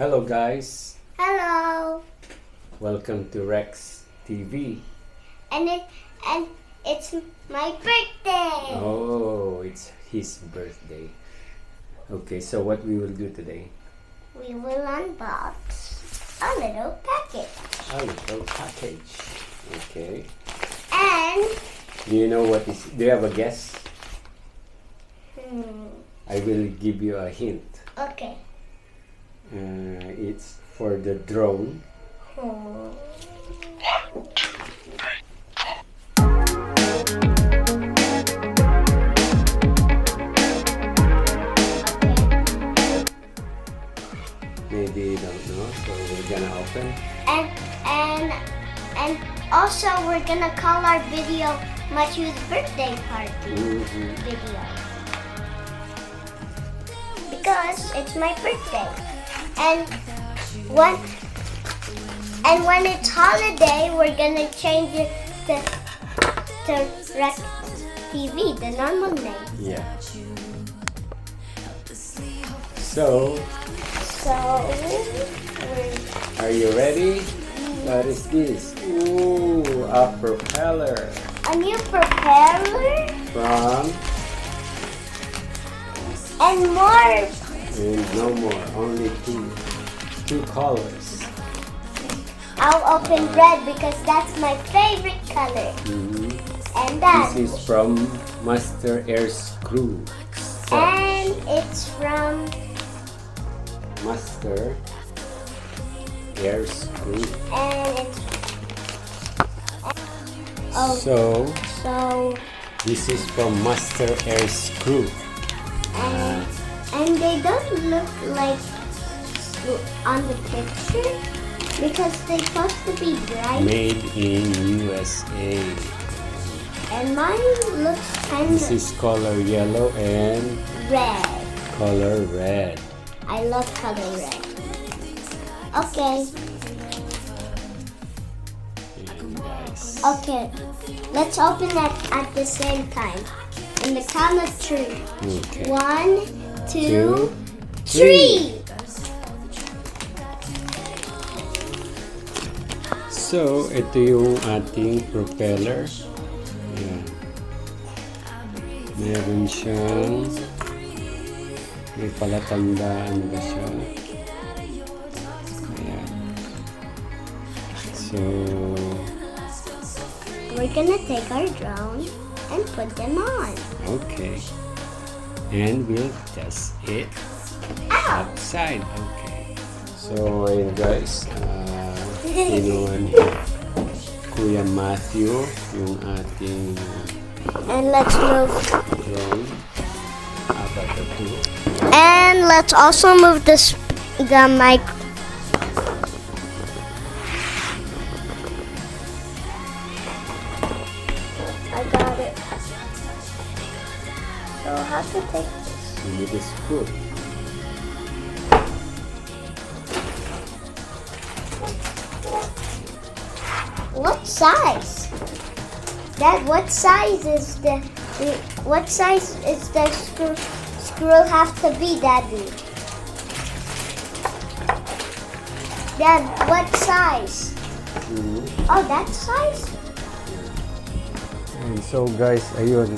Hello guys, Hello. welcome to Rex TV. And it's my birthday. Oh, it's his birthday. Okay, so what we will do today? We will unbox a little package. A little package. Okay. And Do you know what is? Do you have a guess? I will give you a hint. Okay. It's for the drone. Maybe you don't know, so we're gonna open. And also we're gonna call our video Matthew's birthday party video. Because it's my birthday. And when it's holiday, we're gonna change it to Rex TV, the normal name. Yeah. So, are you ready? What is this? Ooh, a propeller. A new propeller From and more. and no more, only two colors. I'll open red because that's my favorite color. And that. This is from Master Airscrew. And it's from Master Airscrew. and it's So this is from Master Airscrew. and they don't look like on the picture because they're supposed to be bright. Made in USA. And mine looks kind This of is color yellow and red. color red. I love color red. Okay. And guys, Okay. Let's open that at the same time. In the count of three. okay. 1, 2, 3. 3. So, ito yung ating propeller. Ayan. Meron siyang may palatandaan ba siya? Ayan. So, We're gonna take our drone and put them on. okay. And we'll test it outside. Okay. So, ayun guys. Kinuha ni Kuya Matthew yung ating And let's move. drone. Avata 2. And let's also move the mic. I got it. So how to take this? You need a screw. What size? Dad, what size is the screw have to be, Daddy? Dad, what size? Oh, that size? And so guys, ayun,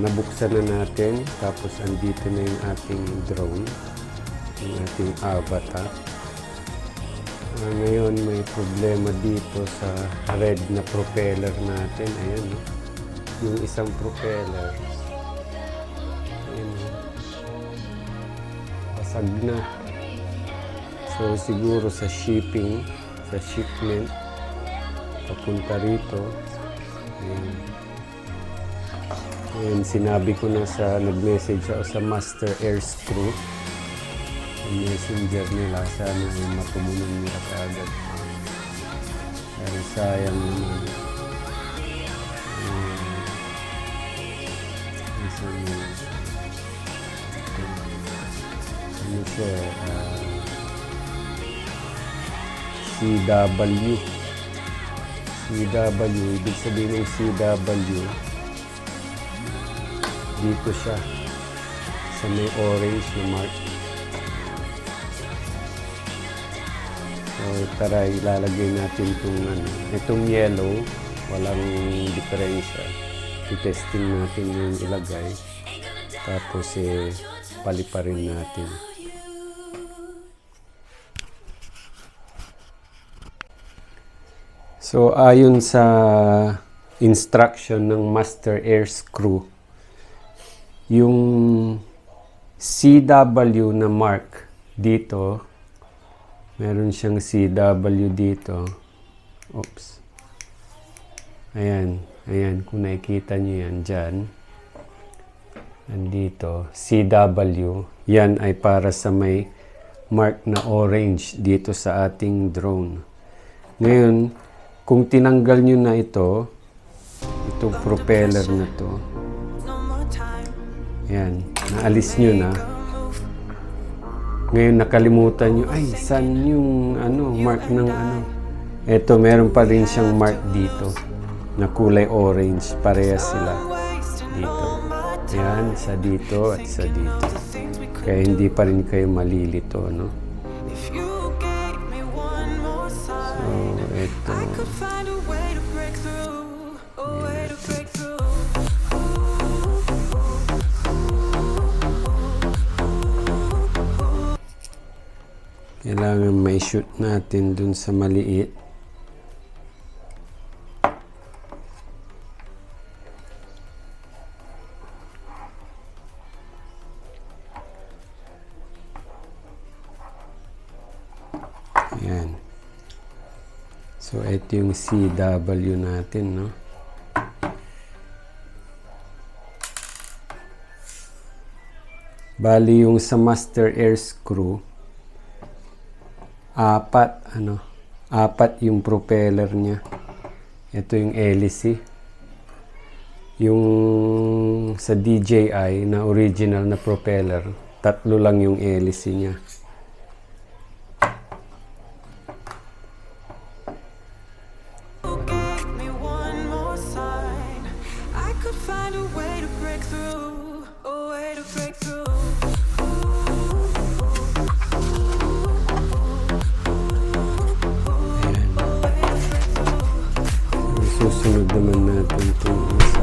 nabuksan na natin. Tapos andito na yung ating drone. Yung ating Avata. Ngayon may problema dito sa red na propeller natin. Ayan, no? Yung isang propeller. Ayan, no? Pasag na. So siguro sa shipment papunta rito. Ayan. And sinabi ko na nag-message ako sa Master Airscrew. Yung messenger nila, sana ay matumunan nila kaagad. Dahil sayang naman. Ano siya? CW. Ibig sabihin ng CW. Dito siya. Sa may orange na mark. tara, ilalagay natin itong yellow, walang diferensya. I-testing natin yung ilagay. Tapos paliparin natin. So ayon sa instruction ng master airscrew, yung CW na mark dito, meron siyang CW dito. Oops. Ayan, kung nakikita nyo yan dyan. Nandito, CW. Yan ay para sa may mark na orange dito sa ating drone. Ngayon, kung tinanggal nyo na itong propeller na to, yan, naalis nyo na. Ngayon nakalimutan nyo, ay, saan yung mark ng Ito, meron pa rin siyang mark dito na kulay orange. Parehas sila dito. Yan, sa dito at sa dito. Kaya hindi pa rin kayo malilito, no? So, ito. Kailangan may shoot natin dun sa maliit. Ayan. So, ito yung CW natin, no? Bali yung sa master airscrew, apat yung propeller niya. Ito yung hélice. Yung sa DJI na original na propeller, 3 lang yung hélice niya. Susunod naman natin itong isa.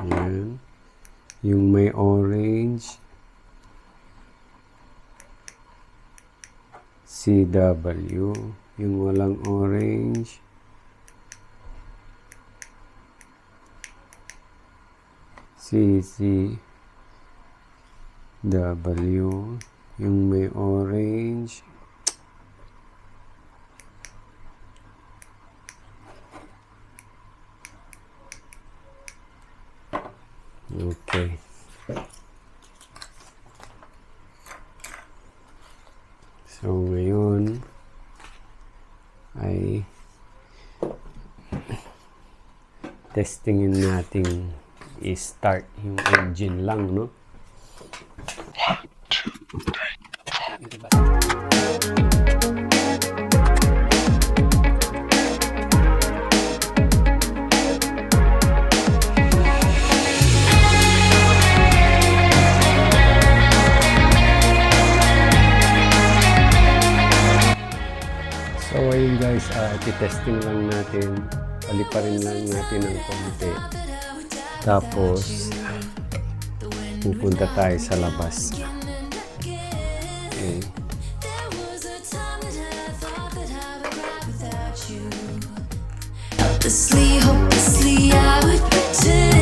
Ayan. Yung may orange, CW. Yung walang orange, CCW. Yung may orange, okay. So, ngayon ay testingin nating i-start yung engine lang, no? So ayun guys, i-testing lang natin, paliparin lang natin ng konti, tapos pupunta tayo sa labas. Okay. Hopelessly, I would pretend